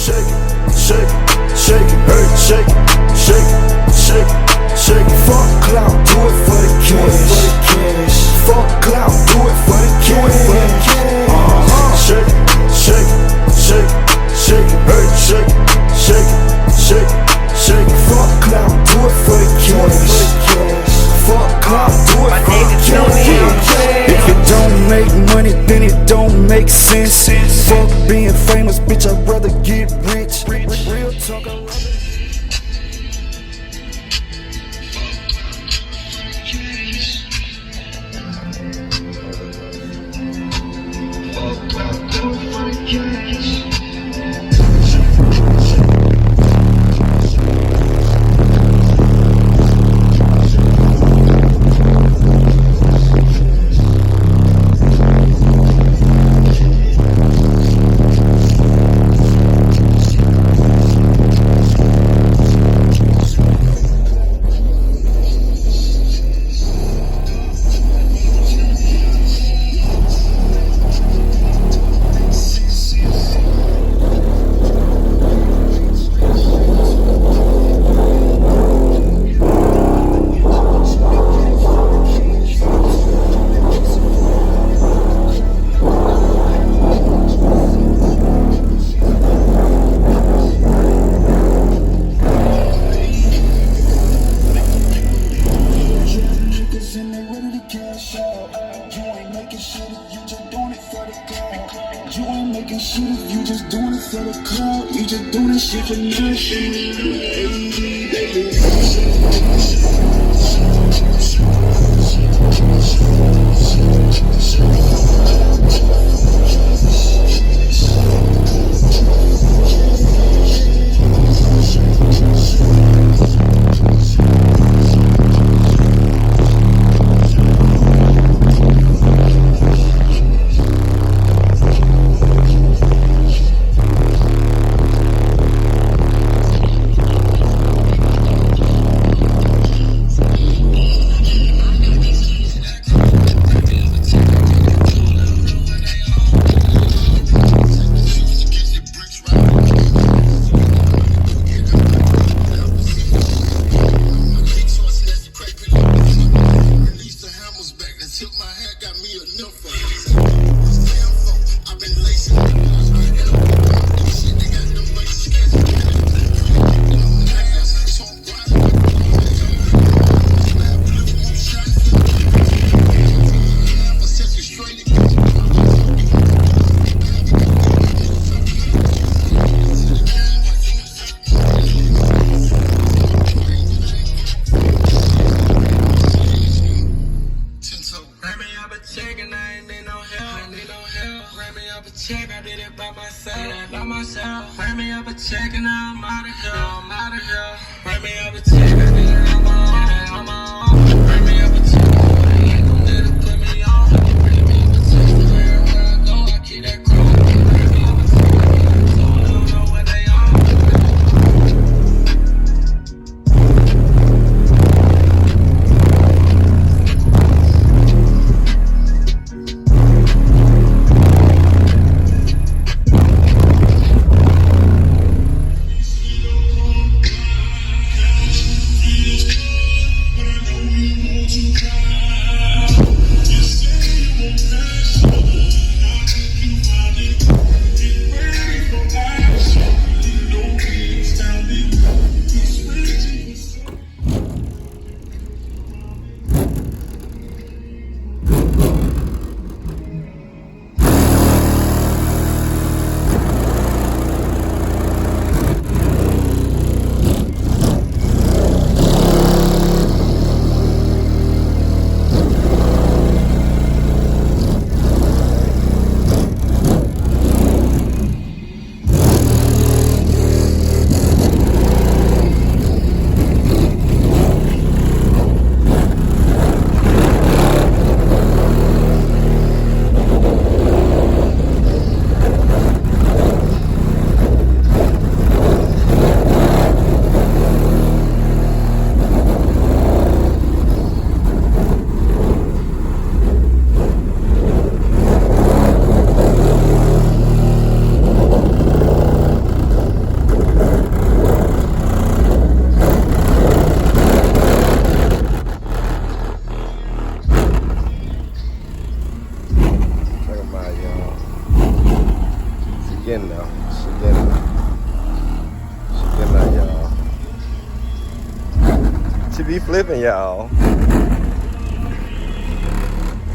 shake it, shake it, shake it, hey, shake it, shake it, shake it, shake it. Fuck clout, do it for the cash. Fuck clout, do it for the cash. Shake it, shake it, shake it, shake it, hey, shake it, shake it, shake it, shake it. Fuck clout, do it for the cash. Fuck clout, do it for the cash. If it don't make money, then it don't make sense. Fuck being famous, bitch, I'd rather get rich. Real talk, I love it. You ain't making shit if you just doing it for the clout. You just doing this shit for I did it by myself. Ran me up a check and now I'm out of here. Ran me up a check, I did it on my own. Ran me up a check, I ain't gon' let it put me on. Ran me up a check, wherever I go, I keep that crow. Ran me up a check, I don't know what they getting there. She getting there, y'all. She be flipping, y'all.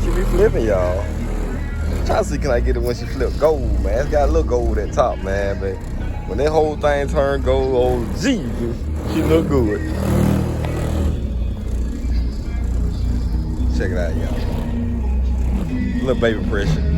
She be flipping, y'all. Try to see can I get it when she flip gold, man. It's got a little gold at top, man. But when that whole thing turn gold, oh Jesus, she look good. Check it out, y'all. Little baby pressure.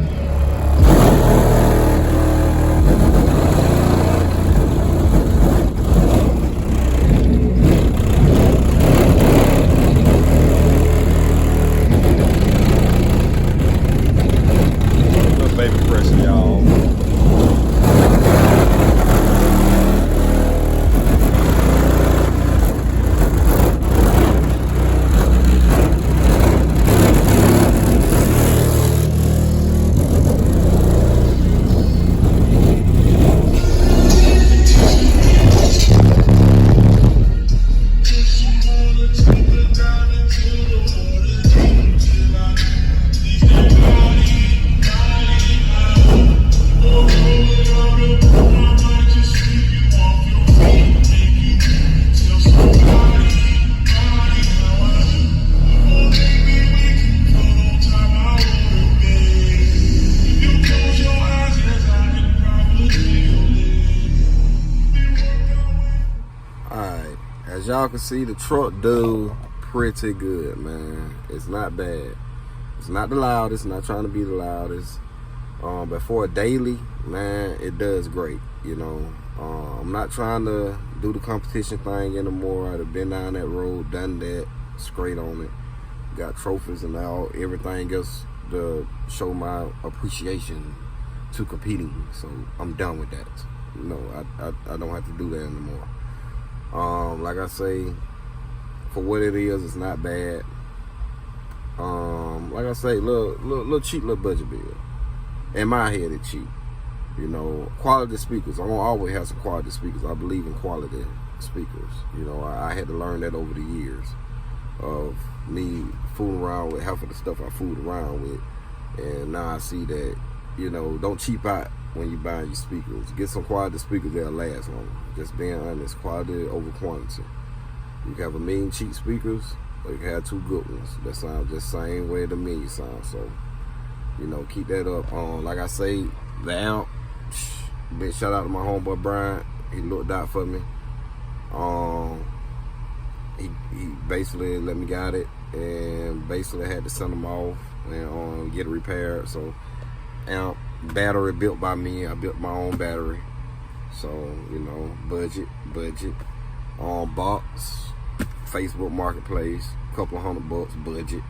Baby pressure, y'all. As y'all can see, the truck do pretty good, man. It's not bad. It's not the loudest, not trying to be the loudest. But for a daily, man, it does great, you know. I'm not trying to do the competition thing anymore. I've been down that road, done that, straight on it. Got trophies and all, everything else to show my appreciation to competing. So I'm done with that. You know, I don't have to do that anymore. Like I say, for what it is, it's not bad. Like I say, little cheap little budget bill. In my head, it's cheap. You know, quality speakers. I'm gonna always have some quality speakers. I believe in quality speakers. You know, I had to learn that over the years of me fooling around with half of the stuff I fooled around with, and now I see that, you know, don't cheap out when you buy your speakers. Get some quality speakers that'll last long. Just being honest, quality over quantity. You can have a million cheap speakers, or you can have two good ones that sound just the same way the million sound. So, you know, keep that up. Like I say, the amp, big shout out to my homeboy Brian. He looked out for me. He basically let me got it, and basically had to send him off and get it repaired. So, amp, battery built by me. I built my own battery. So, you know, budget. Box, Facebook Marketplace, couple $100 budget.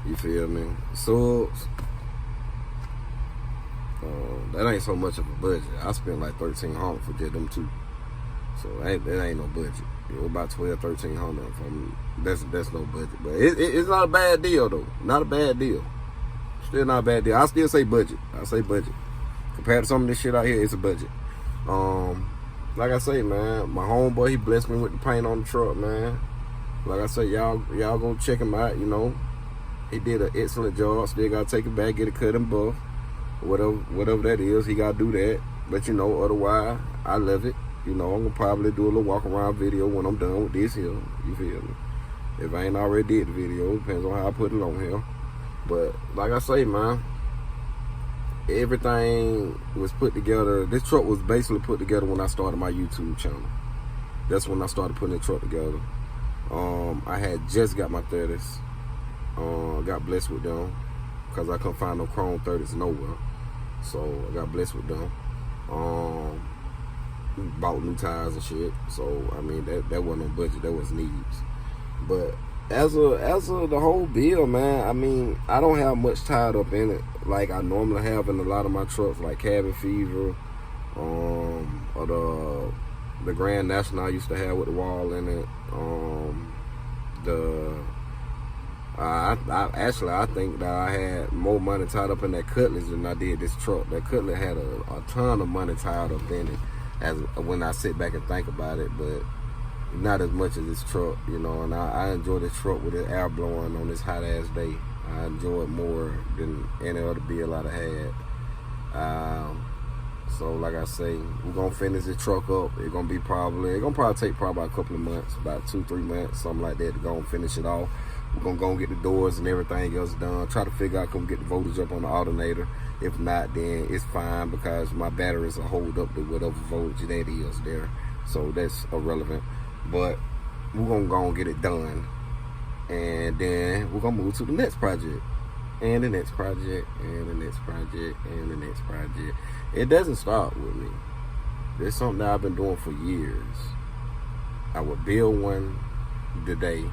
You feel me? Subs. That ain't so much of a budget. I spent like $1,300 for just them two. So that ain't no budget. It was about $1,200-$1,300 from that's no budget. But it's not a bad deal though. Not a bad deal. Still not a bad deal. I still say budget. I say budget. Compared to some of this shit out here, it's a budget. Like I say, man, my homeboy, he blessed me with the paint on the truck, man. Like I say, y'all go check him out, you know. He did an excellent job. Still gotta take it back, get it cut and buff. Whatever that is, he gotta do that. But you know, otherwise, I love it. You know, I'm gonna probably do a little walk around video when I'm done with this here. You feel me? If I ain't already did the video, depends on how I put it on here. But like I say, man, everything was put together. This truck was basically put together when I started my YouTube channel. That's when I started putting the truck together. I had just got my 30s. Got blessed with them because I couldn't find no chrome 30s nowhere. So I got blessed with them. Bought new tires and shit. So I mean that wasn't on budget. That was needs. But as a the whole bill, man, I mean, I don't have much tied up in it like I normally have in a lot of my trucks, like Cabin Fever, or the Grand National I used to have with the wall in it. I think that I had more money tied up in that Cutlass than I did this truck. That Cutlass had a ton of money tied up in it, as when I sit back and think about it, but not as much as this truck, you know. And I enjoy this truck with the air blowing on this hot ass day. I enjoy it more than any other bill I'd have had. So like I say, we're gonna finish the truck up. It's gonna probably take probably a couple of months, about 2-3 months, something like that, to go and finish it off. We're gonna go and get the doors and everything else done. Try to figure out, can we get the voltage up on the alternator. If not, then it's fine, because my batteries will hold up to whatever voltage that is there. So that's irrelevant. But we're gonna go and get it done. And then we're gonna move to the next project. And the next project, and the next project, and the next project. It doesn't start with me. It's something that I've been doing for years. I would build one today,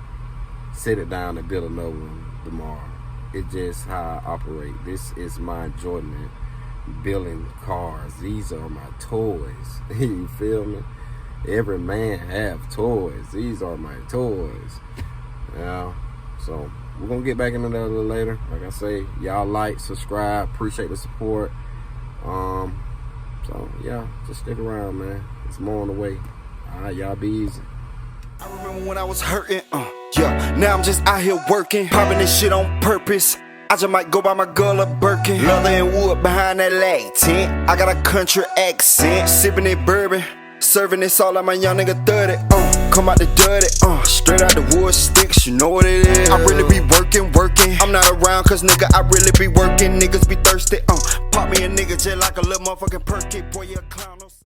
set it down and build another one tomorrow. It's just how I operate. This is my enjoyment, building cars. These are my toys. You feel me? Every man have toys. These are my toys. Yeah. So we're gonna get back into that a little later. Like I say, y'all like, subscribe, appreciate the support. So yeah, just stick around, man. It's more on the way. Alright, y'all be easy. I remember when I was hurting, yeah. Now I'm just out here working, popping this shit on purpose. I just might go buy my girl a Birkin. Leather and wood behind that lag tent. I got a country accent, sipping it bourbon, serving this all like my young nigga 30. Come out the dirty, straight out the wood sticks, you know what it is. I really be working. I'm not around cause nigga, I really be working. Niggas be thirsty, pop me a nigga just like a little motherfucking perky. Boy, you a clown.